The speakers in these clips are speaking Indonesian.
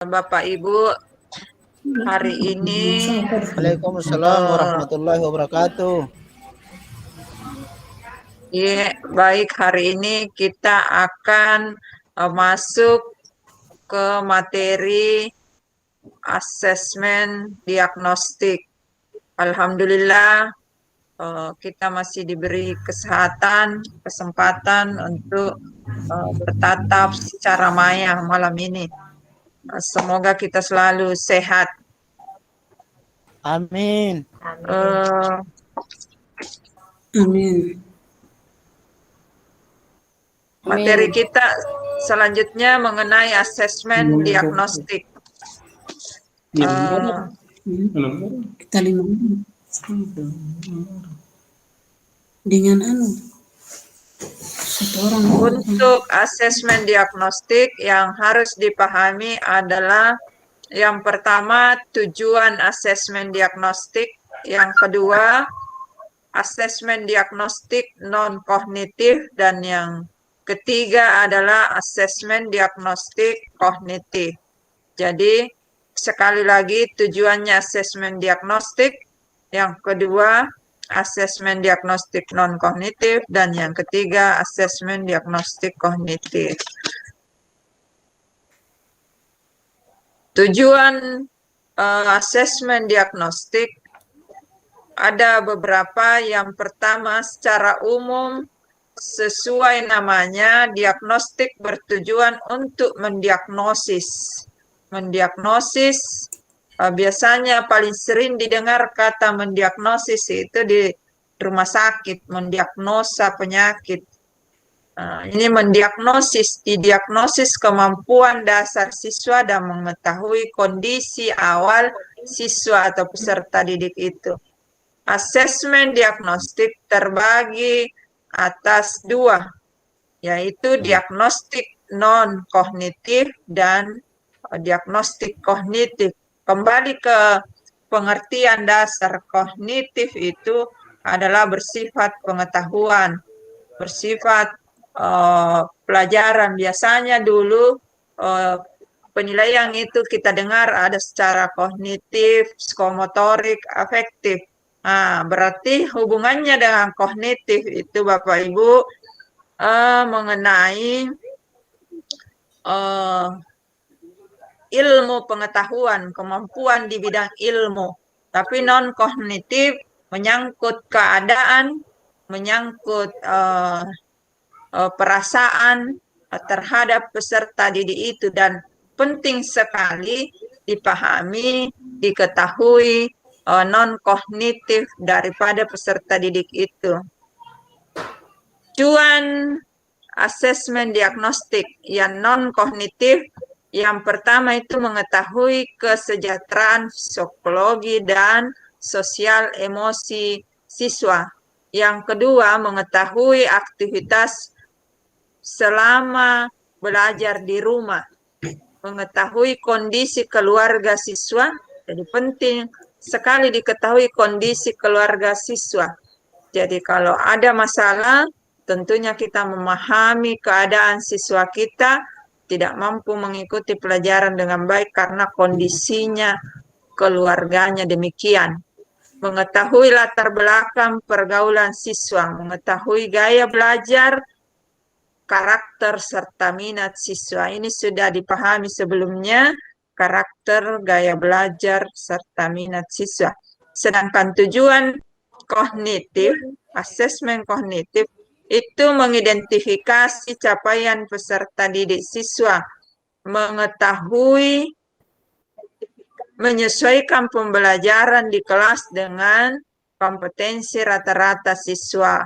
Bapak Ibu, hari ini Waalaikumsalam warahmatullahi wabarakatuh. ya, baik, hari ini kita akan masuk ke materi asesmen diagnostik. Alhamdulillah kita masih diberi kesempatan untuk bertatap secara maya malam ini. Semoga kita selalu sehat. Amin. Amin. Materi kita selanjutnya mengenai asesmen diagnostik. Kita 5 dengan satu orang. Untuk asesmen diagnostik yang harus dipahami adalah yang pertama tujuan asesmen diagnostik, yang kedua asesmen diagnostik non kognitif, dan yang ketiga adalah asesmen diagnostik kognitif. Jadi sekali lagi tujuannya asesmen diagnostik, yang kedua asesmen diagnostik non kognitif, dan yang ketiga asesmen diagnostik kognitif. Tujuan asesmen diagnostik ada beberapa. Yang pertama, secara umum sesuai namanya, diagnostik bertujuan untuk mendiagnosis. Biasanya paling sering didengar kata mendiagnosis itu di rumah sakit, mendiagnosa penyakit. Ini didiagnosis kemampuan dasar siswa dan mengetahui kondisi awal siswa atau peserta didik itu. Asesmen diagnostik terbagi atas dua, yaitu diagnostik non-kognitif dan diagnostik kognitif. Kembali ke pengertian dasar, kognitif itu adalah bersifat pengetahuan, bersifat pelajaran. Biasanya dulu penilaian itu kita dengar ada secara kognitif, psikomotorik, afektif. Berarti hubungannya dengan kognitif itu Bapak Ibu mengenai ilmu pengetahuan, kemampuan di bidang ilmu. Tapi non kognitif menyangkut keadaan, menyangkut perasaan terhadap peserta didik itu, dan penting sekali dipahami, diketahui non-kognitif daripada peserta didik itu. Tujuan asesmen diagnostik yang non-kognitif, yang pertama itu mengetahui kesejahteraan psikologi dan sosial emosi siswa. Yang kedua, mengetahui aktivitas selama belajar di rumah, mengetahui kondisi keluarga siswa. Jadi penting sekali diketahui kondisi keluarga siswa. Jadi kalau ada masalah, tentunya kita memahami keadaan siswa kita tidak mampu mengikuti pelajaran dengan baik karena kondisinya keluarganya demikian. Mengetahui latar belakang pergaulan siswa, mengetahui gaya belajar, karakter serta minat siswa. Ini sudah dipahami sebelumnya, karakter, gaya belajar, serta minat siswa. Sedangkan tujuan kognitif, asesmen kognitif, itu mengidentifikasi capaian peserta didik siswa, mengetahui, menyesuaikan pembelajaran di kelas dengan kompetensi rata-rata siswa,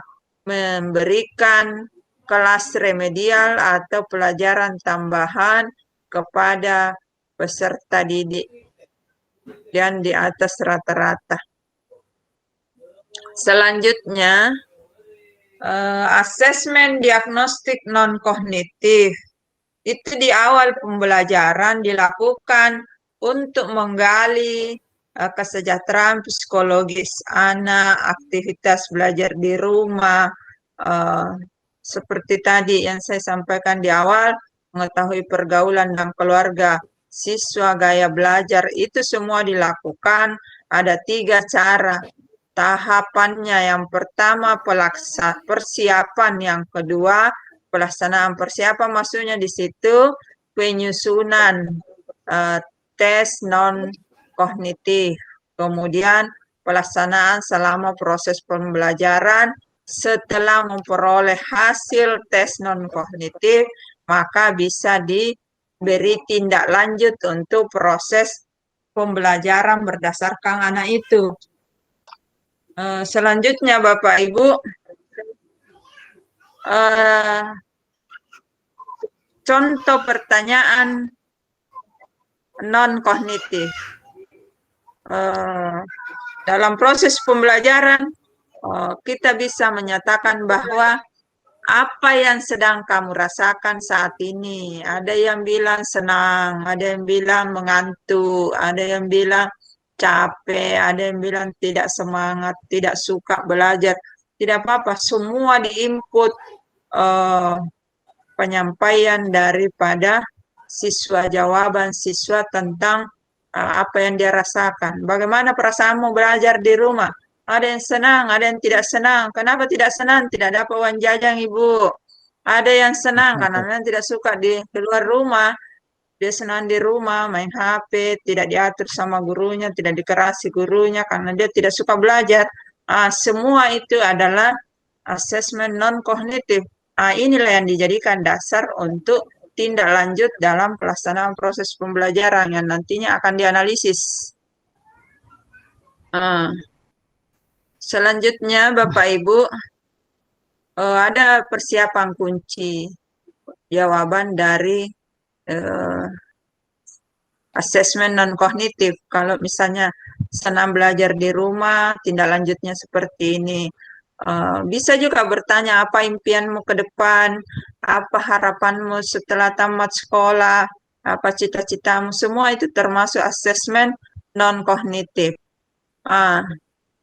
memberikan kelas remedial atau pelajaran tambahan kepada peserta didik dan di atas rata-rata. Selanjutnya, asesmen diagnostik non-kognitif. Itu di awal pembelajaran dilakukan untuk menggali kesejahteraan psikologis anak, aktivitas belajar di rumah, seperti tadi yang saya sampaikan di awal, mengetahui pergaulan dan keluarga siswa, gaya belajar, itu semua dilakukan. Ada 3 cara. Tahapannya yang pertama persiapan, yang kedua pelaksanaan. Persiapan maksudnya di situ penyusunan tes non kognitif. Kemudian pelaksanaan selama proses pembelajaran. Setelah memperoleh hasil tes non kognitif, maka bisa diberi tindak lanjut untuk proses pembelajaran berdasarkan anak itu. Selanjutnya Bapak Ibu, contoh pertanyaan non-kognitif. Dalam proses pembelajaran, kita bisa menyatakan bahwa apa yang sedang kamu rasakan saat ini. Ada yang bilang senang, ada yang bilang mengantuk, ada yang bilang capek, ada yang bilang tidak semangat, tidak suka belajar. Tidak apa-apa, semua diinput penyampaian daripada siswa, jawaban siswa tentang apa yang dia rasakan. Bagaimana perasaanmu belajar di rumah? Ada yang senang, ada yang tidak senang. Kenapa tidak senang? Tidak dapat uang jajan, Ibu. Ada yang senang karena tidak suka di luar rumah. Dia senang di rumah, main HP, tidak diatur sama gurunya, tidak dikerasi gurunya karena dia tidak suka belajar. Semua itu adalah asesmen non-kognitif. Inilah yang dijadikan dasar untuk tindak lanjut dalam pelaksanaan proses pembelajaran yang nantinya akan dianalisis. Selanjutnya, Bapak Ibu, ada persiapan kunci jawaban dari asesmen non-kognitif. Kalau misalnya senang belajar di rumah, tindak lanjutnya seperti ini. Bisa juga bertanya apa impianmu ke depan, apa harapanmu setelah tamat sekolah, apa cita-citamu, semua itu termasuk asesmen non-kognitif.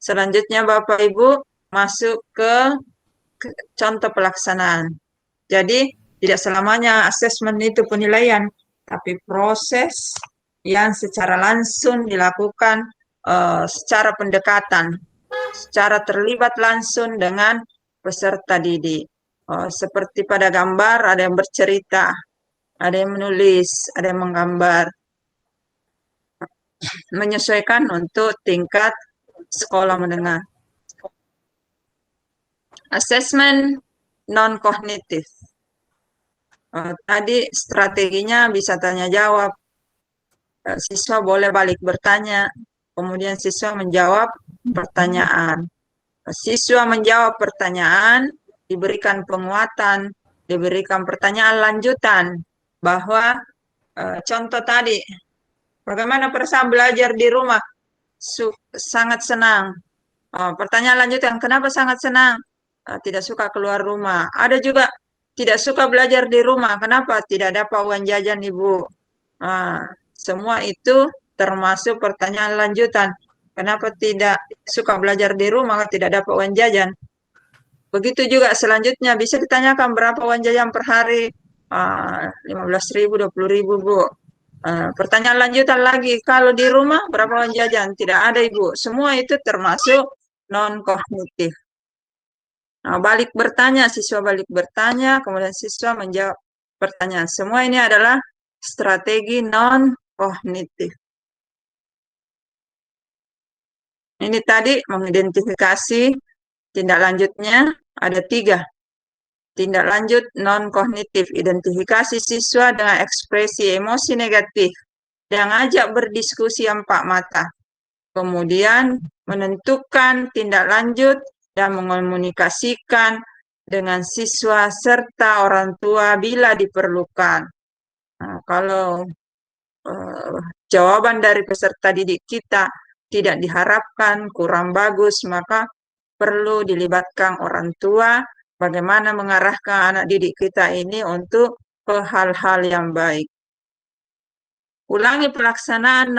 Selanjutnya Bapak Ibu masuk ke contoh pelaksanaan. Jadi tidak selamanya asesmen itu penilaian, tapi proses yang secara langsung dilakukan secara pendekatan, secara terlibat langsung dengan peserta didik. Seperti pada gambar, ada yang bercerita, ada yang menulis, ada yang menggambar. Menyesuaikan untuk tingkat sekolah menengah. Asesmen non-kognitif. Tadi strateginya bisa tanya jawab. Siswa boleh balik bertanya, kemudian siswa menjawab pertanyaan. Siswa menjawab pertanyaan, diberikan penguatan, diberikan pertanyaan lanjutan, bahwa contoh tadi, bagaimana perasaan belajar di rumah? Sangat senang. Pertanyaan lanjutan, kenapa sangat senang? Tidak suka keluar rumah. Ada juga tidak suka belajar di rumah. Kenapa? Tidak dapat uang jajan, Ibu. Semua itu termasuk pertanyaan lanjutan. Kenapa tidak suka belajar di rumah, tidak dapat uang jajan? Begitu juga selanjutnya bisa ditanyakan berapa uang jajan per hari. 15.000, 20.000, Bu. Pertanyaan lanjutan lagi, kalau di rumah berapa uang jajan? Tidak ada, Ibu. Semua itu termasuk non-kognitif. Balik bertanya, siswa balik bertanya, kemudian siswa menjawab pertanyaan. Semua ini adalah strategi non-kognitif. Ini tadi mengidentifikasi tindak lanjutnya ada 3. Tindak lanjut non-kognitif, identifikasi siswa dengan ekspresi emosi negatif dan ajak berdiskusi empat mata. Kemudian menentukan tindak lanjut dan mengomunikasikan dengan siswa serta orang tua bila diperlukan. Kalau jawaban dari peserta didik kita tidak diharapkan, kurang bagus, maka perlu dilibatkan orang tua bagaimana mengarahkan anak didik kita ini untuk ke hal-hal yang baik. Ulangi pelaksanaan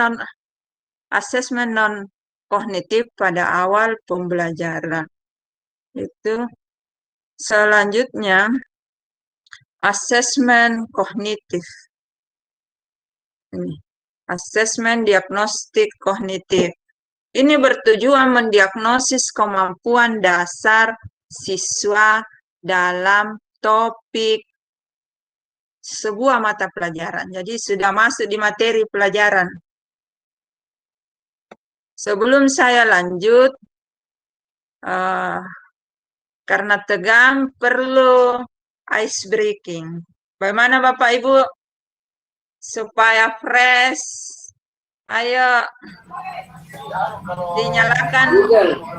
asesmen non-kognitif pada awal pembelajaran. Itu selanjutnya asesmen kognitif. Ini, asesmen diagnostik kognitif. Ini bertujuan mendiagnosis kemampuan dasar siswa dalam topik sebuah mata pelajaran. Jadi sudah masuk di materi pelajaran. Sebelum saya lanjut, karena tegang perlu ice breaking. Bagaimana Bapak Ibu? Supaya fresh. Ayo dinyalakan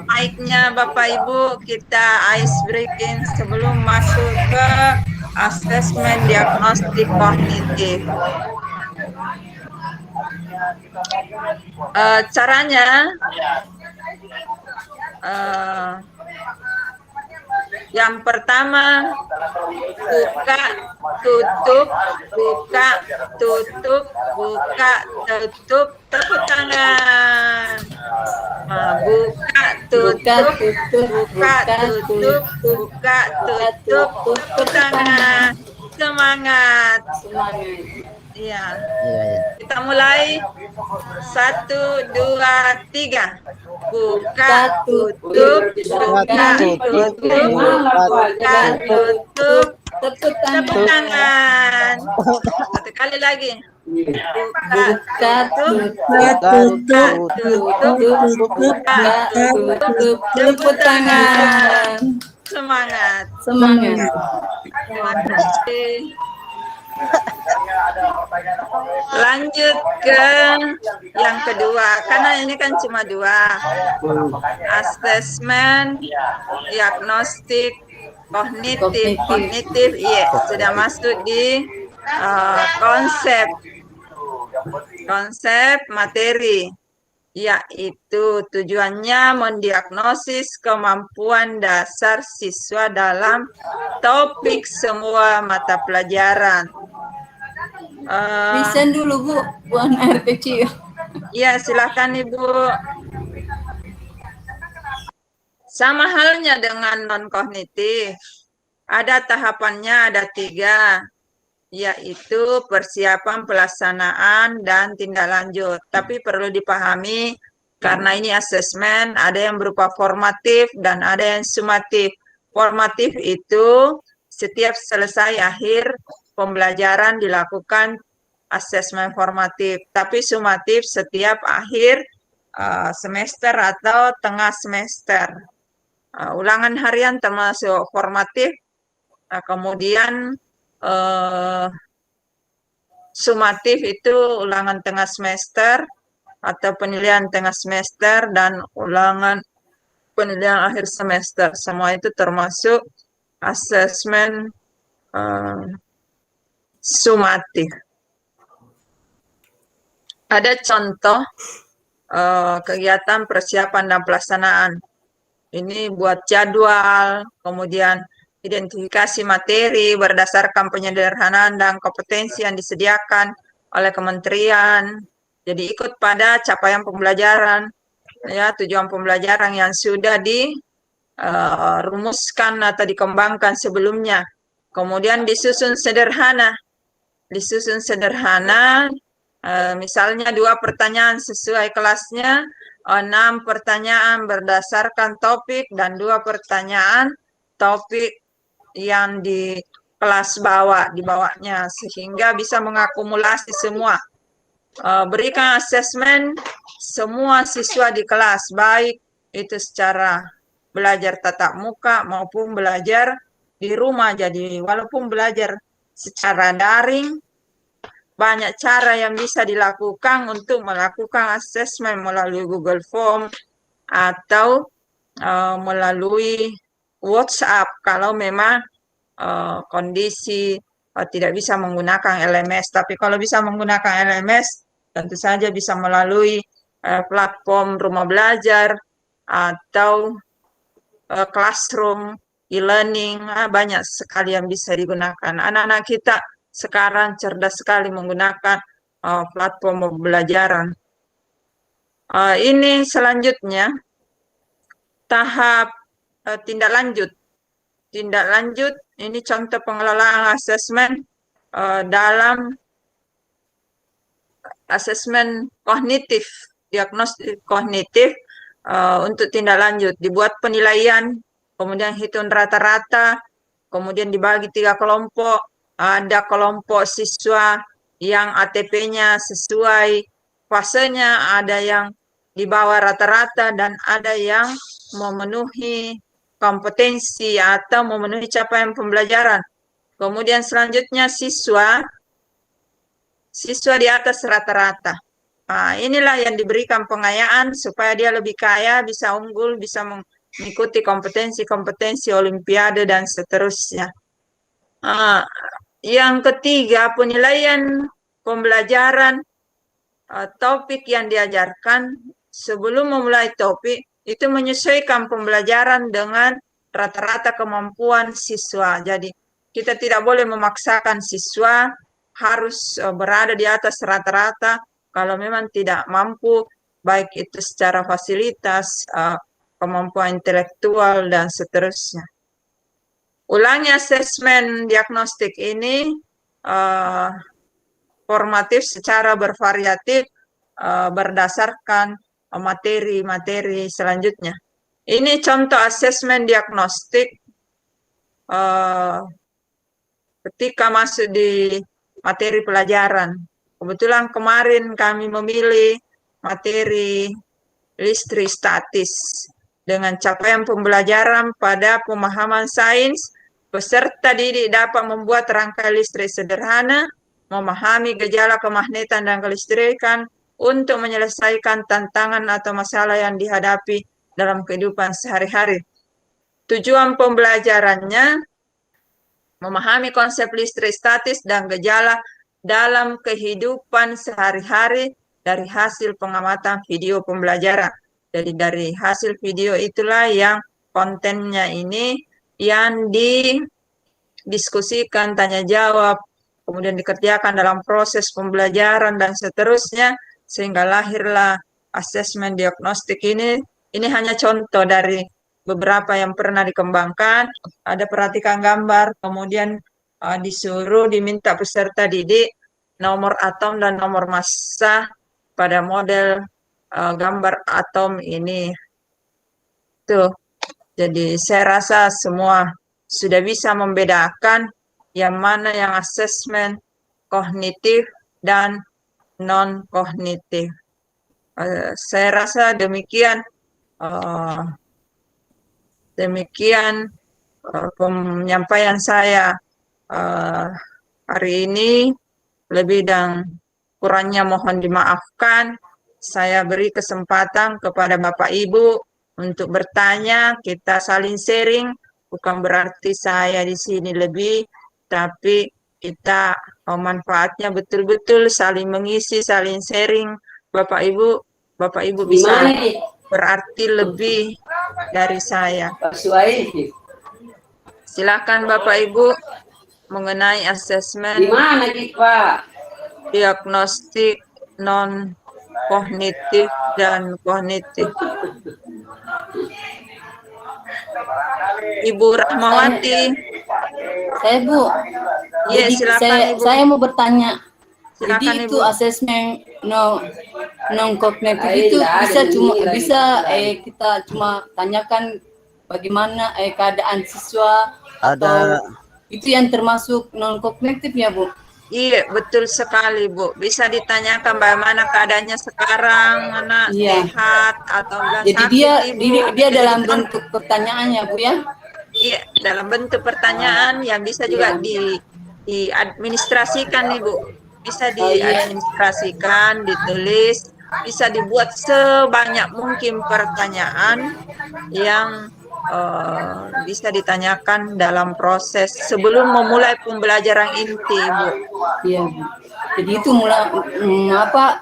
mic-nya Bapak Ibu, kita ice breaking sebelum masuk ke asesmen diagnostik kognitif. Caranya yang pertama, buka, tutup, buka, tutup, buka, tutup, tepuk tangan. Buka, tutup, buka, tutup, buka, tutup, tepuk tangan. Semangat. Iya. Kita mulai. 1, 2, 3. Buka, tutup, buka, tutup, buka, tutup, tepuk tangan. Satu kali lagi. Buka, tutup, buka, tutup, buka, tutup, tepuk tangan. Semangat. Terima kasih. Lanjut ke yang kedua, karena ini kan cuma 2. Asesmen diagnostik kognitif, iya, sudah masuk di konsep materi, yaitu tujuannya mendiagnosis kemampuan dasar siswa dalam topik semua mata pelajaran. Listen dulu Bu, buang air kecil. Ya, silakan Ibu. Sama halnya dengan non-kognitif. Ada tahapannya, ada 3, yaitu persiapan, pelaksanaan, dan tindak lanjut. Tapi perlu dipahami, karena ini asesmen, ada yang berupa formatif dan ada yang sumatif. Formatif itu setiap selesai akhir pembelajaran dilakukan asesmen formatif, tapi sumatif setiap akhir semester atau tengah semester. Ulangan harian termasuk formatif, kemudian sumatif itu ulangan tengah semester atau penilaian tengah semester dan ulangan penilaian akhir semester. Semua itu termasuk asesmen sumatif. Ada contoh kegiatan persiapan dan pelaksanaan. Ini buat jadwal, kemudian identifikasi materi berdasarkan penyederhanaan dan kompetensi yang disediakan oleh kementerian. Jadi ikut pada capaian pembelajaran, ya, tujuan pembelajaran yang sudah dirumuskan atau dikembangkan sebelumnya. Kemudian disusun sederhana. Misalnya 2 pertanyaan sesuai kelasnya, 6 pertanyaan berdasarkan topik, dan 2 pertanyaan topik yang di kelas di bawahnya, sehingga bisa mengakumulasi semua. Berikan asesmen semua siswa di kelas, baik itu secara belajar tatap muka maupun belajar di rumah. Jadi walaupun belajar secara daring, banyak cara yang bisa dilakukan untuk melakukan asesmen melalui Google Form atau melalui WhatsApp kalau memang kondisi tidak bisa menggunakan LMS. Tapi kalau bisa menggunakan LMS, tentu saja bisa melalui platform rumah belajar atau classroom, e-learning, banyak sekali yang bisa digunakan. Anak-anak kita sekarang cerdas sekali menggunakan platform pembelajaran. Ini selanjutnya tahap tindak lanjut. Tindak lanjut ini contoh pengelolaan asesmen dalam asesmen kognitif, diagnostik kognitif untuk tindak lanjut. Dibuat penilaian, kemudian hitung rata-rata, kemudian dibagi 3 kelompok. Ada kelompok siswa yang ATP-nya sesuai fasenya, ada yang di bawah rata-rata, dan ada yang memenuhi kompetensi atau memenuhi capaian pembelajaran. Kemudian selanjutnya siswa di atas rata-rata. Inilah yang diberikan pengayaan supaya dia lebih kaya, bisa unggul, bisa mengikuti kompetensi-kompetensi olimpiade dan seterusnya. Yang ketiga, penilaian pembelajaran topik yang diajarkan. Sebelum memulai topik, itu menyesuaikan pembelajaran dengan rata-rata kemampuan siswa. Jadi, kita tidak boleh memaksakan siswa harus berada di atas rata-rata kalau memang tidak mampu, baik itu secara fasilitas, kemampuan intelektual, dan seterusnya. Ulangi asesmen diagnostik ini formatif secara bervariatif berdasarkan materi-materi selanjutnya. Ini contoh asesmen diagnostik ketika masuk di materi pelajaran. Kebetulan kemarin kami memilih materi listrik statis dengan capaian pembelajaran pada pemahaman sains. Peserta didik dapat membuat rangkai listrik sederhana, memahami gejala kemagnetan dan kelistrikan untuk menyelesaikan tantangan atau masalah yang dihadapi dalam kehidupan sehari-hari. Tujuan pembelajarannya memahami konsep listrik statis dan gejala dalam kehidupan sehari-hari dari hasil pengamatan video pembelajaran. Jadi dari hasil video itulah yang kontennya ini yang didiskusikan, tanya jawab, kemudian dikerjakan dalam proses pembelajaran dan seterusnya, sehingga lahirlah asesmen diagnostik ini. Ini hanya contoh dari beberapa yang pernah dikembangkan. Ada perhatikan gambar, kemudian disuruh diminta peserta didik nomor atom dan nomor massa pada model gambar atom ini. Tuh. Jadi saya rasa semua sudah bisa membedakan yang mana yang asesmen kognitif dan non-kognitif. Saya rasa demikian penyampaian saya hari ini. Lebih dan kurangnya mohon dimaafkan. Saya beri kesempatan kepada Bapak Ibu untuk bertanya, kita saling sharing. Bukan berarti saya di sini lebih, tapi kita manfaatnya betul-betul saling mengisi, saling sharing. Bapak Ibu bisa berarti lebih dari saya. Silakan Bapak Ibu mengenai asesmen diagnostik non kognitif dan kognitif. Ibu Rahmawati. Saya Bu. Iya, silakan Ibu. Saya mau bertanya. Silakan Jadi itu Ibu. asesmen non kognitif itu bisa kita cuma tanyakan bagaimana keadaan siswa atau itu yang termasuk non kognitif ya Bu? Iya, betul sekali Bu. Bisa ditanyakan bagaimana keadaannya sekarang, anak sehat atau enggak jadi sakit. dia dalam bentuk pertanyaan ya Bu ya? Iya, dalam bentuk pertanyaan yang bisa juga diadministrasikan Ibu. Bisa diadministrasikan, ditulis, bisa dibuat sebanyak mungkin pertanyaan yang bisa ditanyakan dalam proses sebelum memulai pembelajaran inti, Bu. Iya, Bu. Jadi itu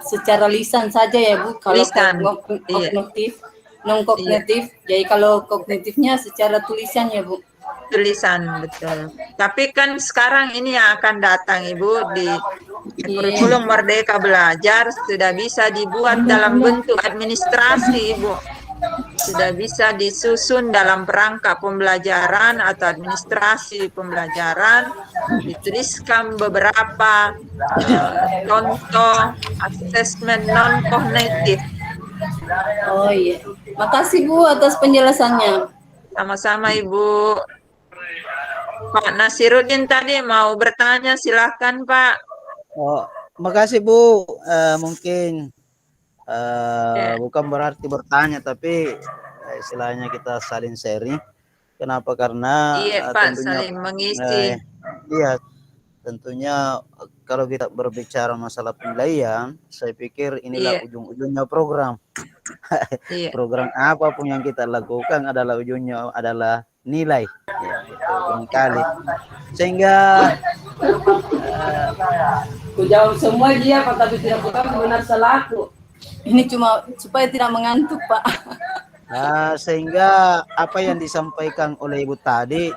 secara lisan saja ya, Bu. Kalau lisan, kognitif, non kognitif. Jadi kalau kognitifnya secara tulisan ya, Bu. Tulisan, betul. Tapi kan sekarang ini yang akan datang, Ibu, di kurikulum Merdeka Belajar sudah bisa dibuat dalam bentuk administrasi, Ibu. sudah bisa disusun dalam perangkat pembelajaran atau administrasi pembelajaran, dituliskan beberapa contoh asesmen non-kognitif. Oh iya. Makasih Bu atas penjelasannya. Sama-sama Ibu. Pak Nasiruddin tadi mau bertanya, silahkan Pak. Oh, makasih Bu. Mungkin Ya. bukan berarti bertanya, tapi istilahnya kita saling sharing. Kenapa? Karena Iya Pak, tentunya saling mengisi. iya, tentunya kalau kita berbicara masalah penilaian, saya pikir inilah Iya. ujung-ujungnya program. Iya. Program apapun yang kita lakukan adalah ujungnya adalah nilai, ya, itu barangkali. Sehingga Ku jawab semua dia Pak, tapi tidak bukan benar salah aku. Ini cuma supaya tidak mengantuk Pak. sehingga apa yang disampaikan oleh Ibu tadi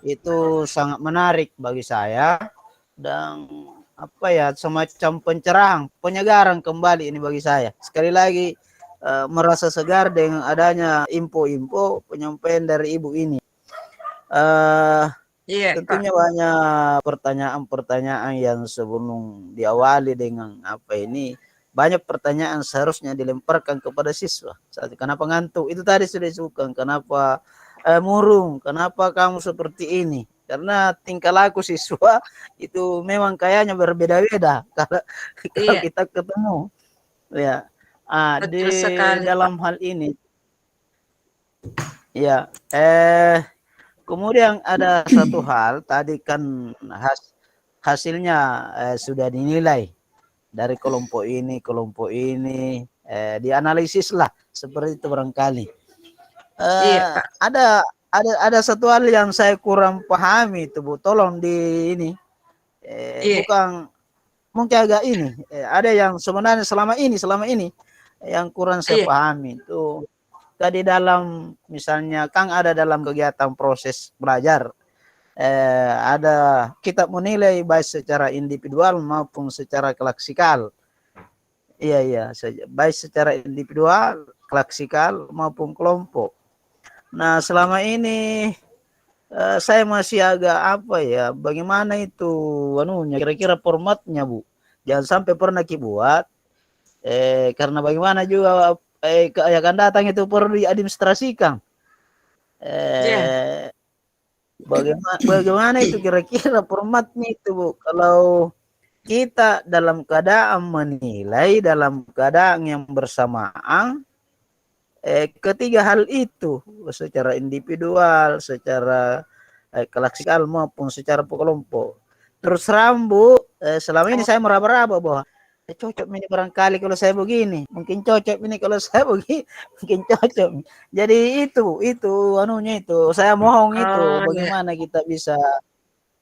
itu sangat menarik bagi saya, dan apa ya, semacam pencerahan, penyegaran kembali ini bagi saya. Sekali lagi merasa segar dengan adanya info-info penyampaian dari Ibu ini. Iya, Tentunya Pak. banyak pertanyaan-pertanyaan yang sebelum diawali dengan apa ini, banyak pertanyaan seharusnya dilemparkan kepada siswa. Kenapa ngantuk? Itu tadi sudah disebutkan. Kenapa murung? Kenapa kamu seperti ini? Karena tingkah laku siswa itu memang kayaknya berbeda-beda kalau Iya. kita ketemu. Ya, Betul sekali, dalam hal ini, ya, kemudian ada satu hal tadi kan hasilnya sudah dinilai dari kelompok ini, dianalisis lah seperti itu barangkali. Iya, Pak. Ada satu hal yang saya kurang pahami itu Bu, tolong di ini, Iya. bukan mungkin agak ini, ada yang sebenarnya selama ini yang kurang saya Iya. pahami itu. Tadi dalam misalnya Kang ada dalam kegiatan proses belajar, ada kita menilai baik secara individual maupun secara klaksikal. Iya, baik secara individual, klaksikal maupun kelompok. Nah, selama ini saya masih agak apa ya, bagaimana itu anunya, kira-kira formatnya Bu. Jangan sampai pernah buat karena bagaimana juga akan datang itu perlu diadministrasikan. Iya. Bagaimana itu kira-kira formatnya itu Bu, kalau kita dalam keadaan menilai dalam keadaan yang bersamaan ketiga hal itu, secara individual, secara klaksikal maupun secara kelompok. Terus Rambu, selama ini saya meraba-raba bahwa cocok ini barangkali kalau saya begini, mungkin cocok ini kalau saya begini, mungkin cocok. Jadi itu anunya itu, saya mohon itu Oh, iya. bagaimana kita bisa.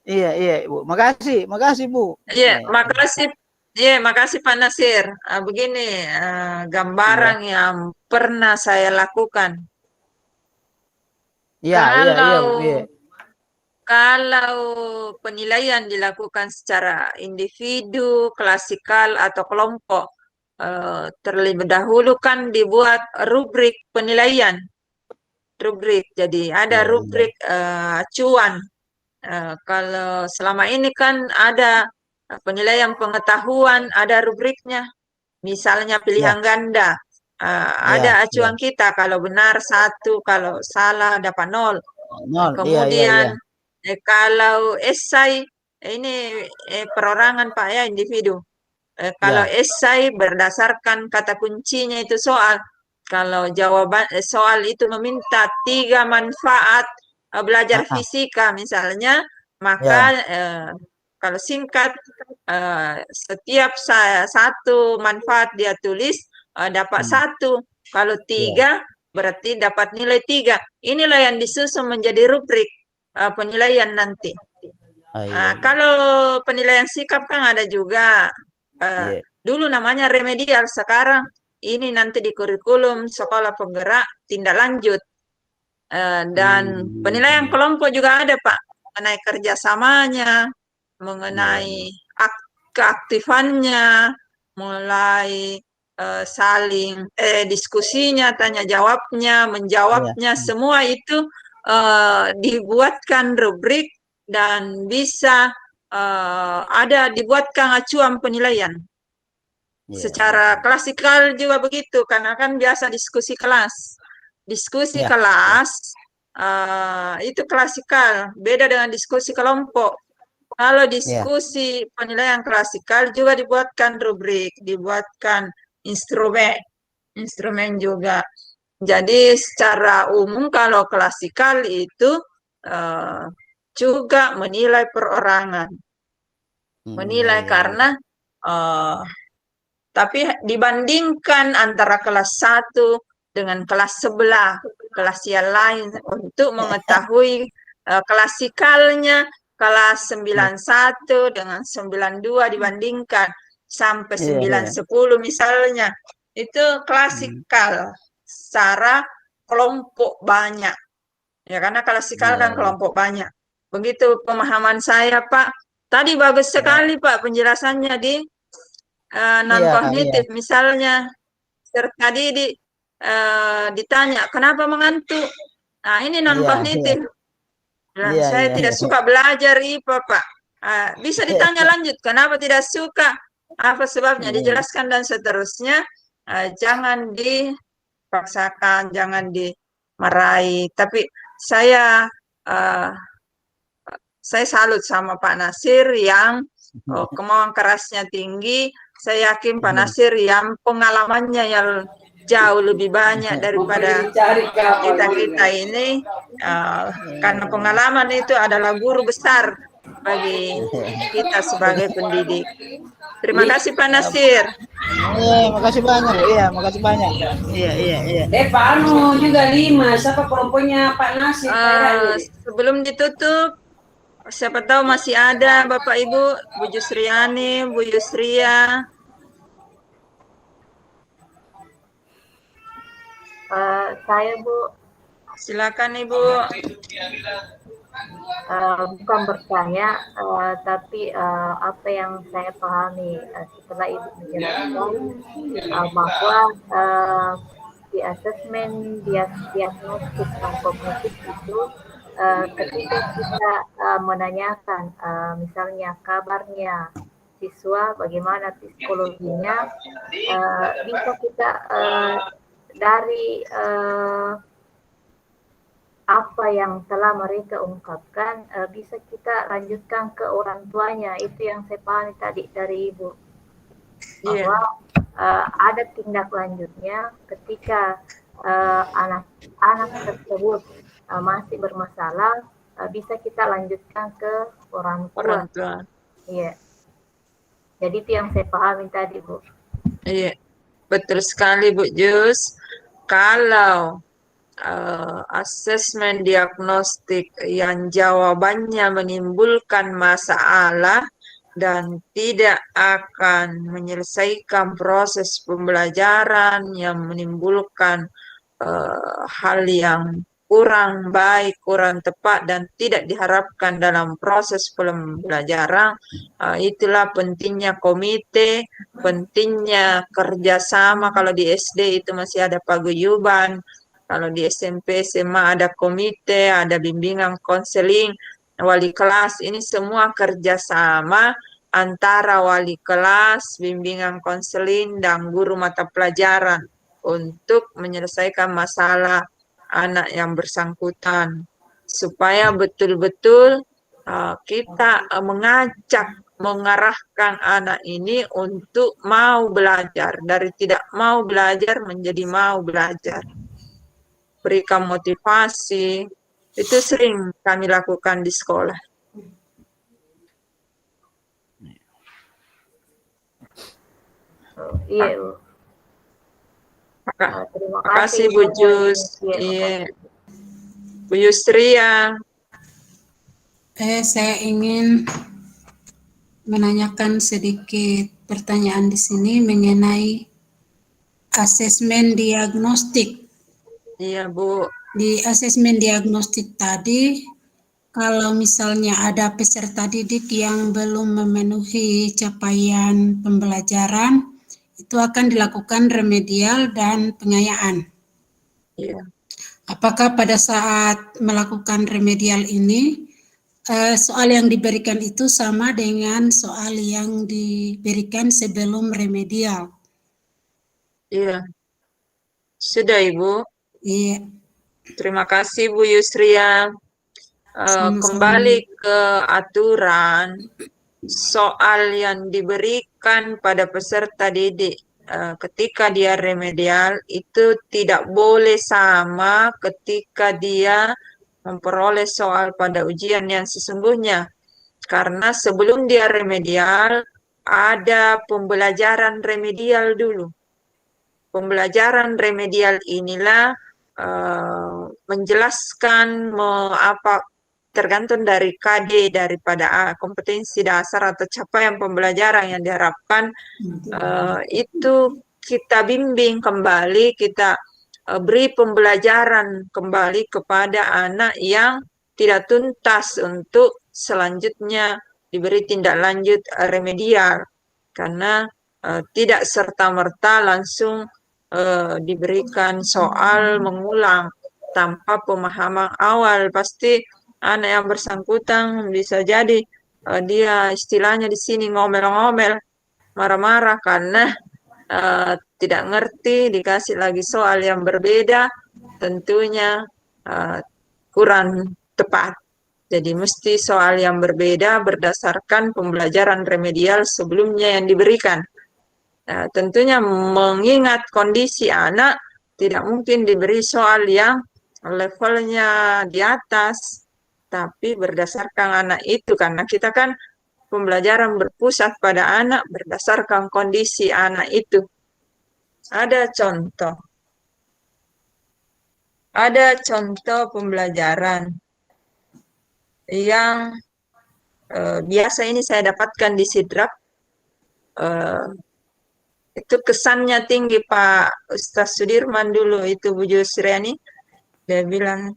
Iya Bu, makasih Bu. Iya, makasih. Iya, makasih Pak Nasir. Begini, gambaran yang pernah saya lakukan. Iya Bu. Kalau penilaian dilakukan secara individu, klasikal, atau kelompok, terlebih dahulu kan dibuat rubrik penilaian. Rubrik, jadi ada Iya. rubrik acuan. Kalau selama ini kan ada penilaian pengetahuan, ada rubriknya. Misalnya pilihan ganda, ada acuan kita, kalau benar 1, kalau salah dapat 0. Kemudian kalau esai, ini perorangan Pak ya, individu. Kalau esai berdasarkan kata kuncinya itu soal. Kalau jawaban soal itu meminta 3 manfaat belajar fisika misalnya, maka kalau singkat setiap satu manfaat dia tulis dapat 1. Kalau 3 berarti dapat nilai 3. Inilah yang disusun menjadi rubrik penilaian nanti. Kalau penilaian sikap kan ada juga. Dulu namanya remedial, sekarang ini nanti di kurikulum sekolah penggerak tindak lanjut. Dan penilaian kelompok juga ada Pak, mengenai kerjasamanya, mengenai keaktifannya, mulai saling diskusinya, tanya jawabnya, menjawabnya, semua itu dibuatkan rubrik dan bisa dibuatkan acuan penilaian. Secara klasikal juga begitu, karena kan biasa diskusi kelas. Diskusi kelas itu klasikal, beda dengan diskusi kelompok. Kalau diskusi penilaian klasikal juga dibuatkan rubrik, dibuatkan instrumen juga. Jadi secara umum kalau klasikal itu juga menilai perorangan. Menilai karena tapi dibandingkan antara kelas 1 dengan kelas sebelah, kelas yang lain untuk mengetahui klasikalnya kelas 91 dengan 92 dibandingkan sampai 910 misalnya. Itu klasikal secara kelompok banyak. Ya karena klasikal kan kelompok banyak. Begitu pemahaman saya, Pak. Tadi bagus sekali Pak penjelasannya di non-kognitif. Misalnya tadi ditanya kenapa mengantuk. Nah ini non-kognitif. Saya tidak suka belajar IPA Pak. Bisa ditanya lanjut kenapa tidak suka, apa sebabnya, dijelaskan dan seterusnya. Jangan dipaksakan, jangan dimarahi. Tapi saya salut sama Pak Nasir yang kemauan kerasnya tinggi. Saya yakin Pak Nasir yang pengalamannya yang jauh lebih banyak daripada kita ini, karena pengalaman itu adalah guru besar bagi kita sebagai pendidik. Terima kasih Pak Nasir. Makasih banyak. Makasih banyak. Pak Anu juga 5, siapa kelompoknya Pak Nasir? Sebelum ditutup, siapa tahu masih ada Bapak Ibu, Bu Jusriani, Bu Yusria. Saya Bu. Silakan Ibu. Bukan bertanya, tapi apa yang saya pahami setelah Ibu menjelaskan bahwa di asesmen diagnostik kognitif itu ketika kita menanyakan misalnya kabarnya siswa, bagaimana psikologinya, bisa kita dari apa yang telah mereka ungkapkan, bisa kita lanjutkan ke orang tuanya. Itu yang saya pahami tadi dari Ibu, bahwa ada tindak lanjutnya ketika anak tersebut masih bermasalah, bisa kita lanjutkan ke orang tua. Iya. Jadi itu yang saya pahami tadi Bu. Iya, betul sekali Bu Jus. Kalau asesmen diagnostik yang jawabannya menimbulkan masalah dan tidak akan menyelesaikan proses pembelajaran, yang menimbulkan hal yang kurang baik, kurang tepat, dan tidak diharapkan dalam proses pembelajaran, itulah pentingnya komite, pentingnya kerjasama. Kalau di SD itu masih ada paguyuban, kalau di SMP, SMA ada komite, ada bimbingan konseling, wali kelas. Ini semua kerjasama antara wali kelas, bimbingan konseling, dan guru mata pelajaran untuk menyelesaikan masalah anak yang bersangkutan, supaya betul-betul kita mengajak, mengarahkan anak ini untuk mau belajar, dari tidak mau belajar menjadi mau belajar. Berikan motivasi, itu sering kami lakukan di sekolah. Iya Bu. Terima kasih Bu Jus. Iya. Bu Yusria. Saya ingin menanyakan sedikit pertanyaan di sini mengenai asesmen diagnostik. Iya Bu. Di asesmen diagnostik tadi, kalau misalnya ada peserta didik yang belum memenuhi capaian pembelajaran, itu akan dilakukan remedial dan pengayaan. Iya. Apakah pada saat melakukan remedial ini soal yang diberikan itu sama dengan soal yang diberikan sebelum remedial? Iya. Sudah, Ibu. Iya. Terima kasih, Bu Yusria. Sama-sama. Kembali ke aturan, soal yang diberikan pada peserta didik ketika dia remedial itu tidak boleh sama ketika dia memperoleh soal pada ujian yang sesungguhnya. Karena sebelum dia remedial, ada pembelajaran remedial dulu. Pembelajaran remedial inilah menjelaskan tergantung dari KD daripada kompetensi dasar atau capaian pembelajaran yang diharapkan, itu kita bimbing kembali, kita beri pembelajaran kembali kepada anak yang tidak tuntas untuk selanjutnya diberi tindak lanjut remedial, karena tidak serta-merta langsung diberikan soal mengulang tanpa pemahaman awal. Pasti anak yang bersangkutan bisa jadi dia istilahnya di sini ngomel-ngomel, marah-marah karena tidak ngerti, dikasih lagi soal yang berbeda, tentunya kurang tepat. Jadi mesti soal yang berbeda berdasarkan pembelajaran remedial sebelumnya yang diberikan. Nah, tentunya mengingat kondisi anak, tidak mungkin diberi soal yang levelnya di atas, tapi berdasarkan anak itu, karena kita kan pembelajaran berpusat pada anak berdasarkan kondisi anak itu. Ada contoh pembelajaran yang biasa ini saya dapatkan di Sidrap. Itu kesannya tinggi Pak Ustaz Sudirman dulu, itu Bu Yusriani. Dia bilang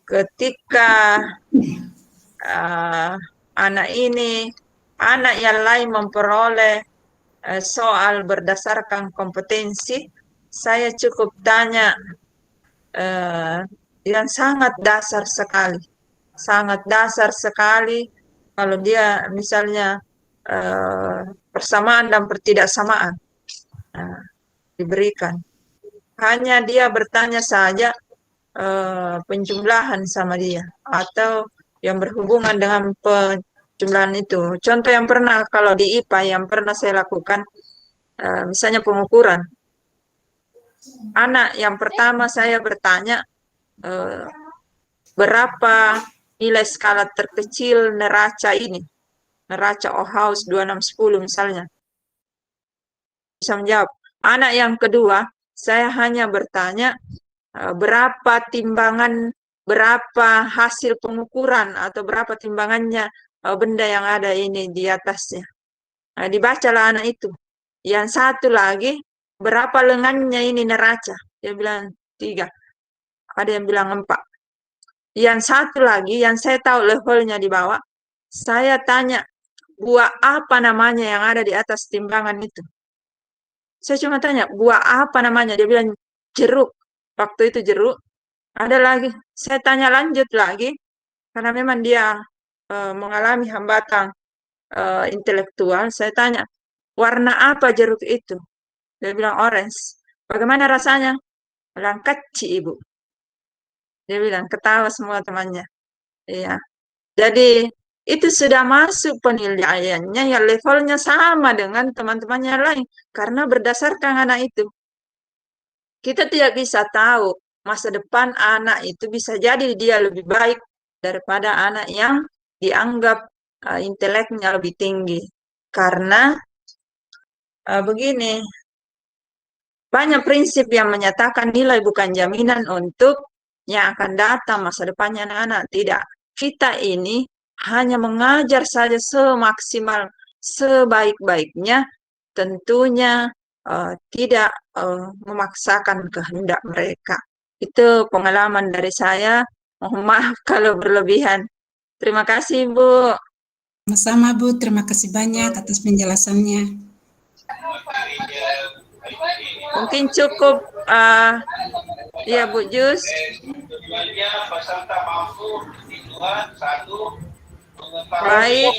ketika anak yang lain memperoleh soal berdasarkan kompetensi, saya cukup tanya yang sangat dasar sekali kalau dia misalnya persamaan dan pertidaksamaan diberikan. Hanya dia bertanya saja penjumlahan sama dia atau yang berhubungan dengan penjumlahan itu. Contoh yang pernah kalau di IPA yang pernah saya lakukan, misalnya pengukuran. Anak yang pertama saya bertanya berapa nilai skala terkecil neraca ini, neraca OHAUS 2610 misalnya. Bisa menjawab. Anak yang kedua, saya hanya bertanya berapa timbangan, berapa hasil pengukuran atau berapa timbangannya benda yang ada ini di atasnya. Nah, dibacalah anak itu. Yang satu lagi, berapa lengannya ini neraca? Dia bilang 3. Ada yang bilang 4. Yang satu lagi, yang saya tahu levelnya di bawah, saya tanya, buah apa namanya yang ada di atas timbangan itu? Saya cuma tanya, buah apa namanya? Dia bilang jeruk. Waktu itu jeruk. Ada lagi, saya tanya lanjut lagi, karena memang dia mengalami hambatan intelektual. Saya tanya, warna apa jeruk itu? Dia bilang orange. Bagaimana rasanya? Bilang kecil, Ibu. Dia bilang, ketawa semua temannya. Iya. Jadi itu sudah masuk penilaiannya yang levelnya sama dengan teman-temannya lain. Karena berdasarkan anak itu. Kita tidak bisa tahu masa depan anak itu, bisa jadi dia lebih baik daripada anak yang dianggap inteleknya lebih tinggi. Karena begini, banyak prinsip yang menyatakan nilai bukan jaminan untuk yang akan datang masa depannya anak-anak. Tidak. Kita ini hanya mengajar saja semaksimal, sebaik-baiknya, tentunya tidak memaksakan kehendak mereka. Itu pengalaman dari saya. Mohon maaf kalau berlebihan. Terima kasih, Bu. Sama-sama, Bu. Terima kasih banyak atas penjelasannya. Mungkin cukup ya Bu Jus. Baik,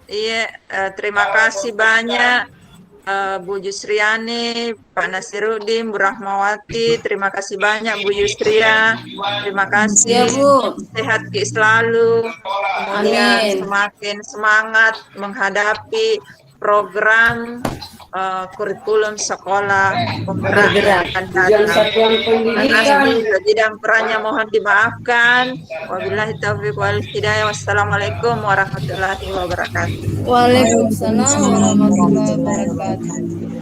iya, terima kasih banyak Bu Yusriani, Pak Nasiruddin, Bu Rahmawati, terima kasih banyak Bu Yusria, terima kasih, Ya, Bu. sehat selalu, kemudian Amin. semakin semangat menghadapi program kurikulum sekolah penggerak yang akan datang. Tidak perannya mohon dimaafkan. Wabillahi taufiq wal hidayah. Wassalamualaikum warahmatullahi wabarakatuh. Waalaikumsalam warahmatullahi wabarakatuh.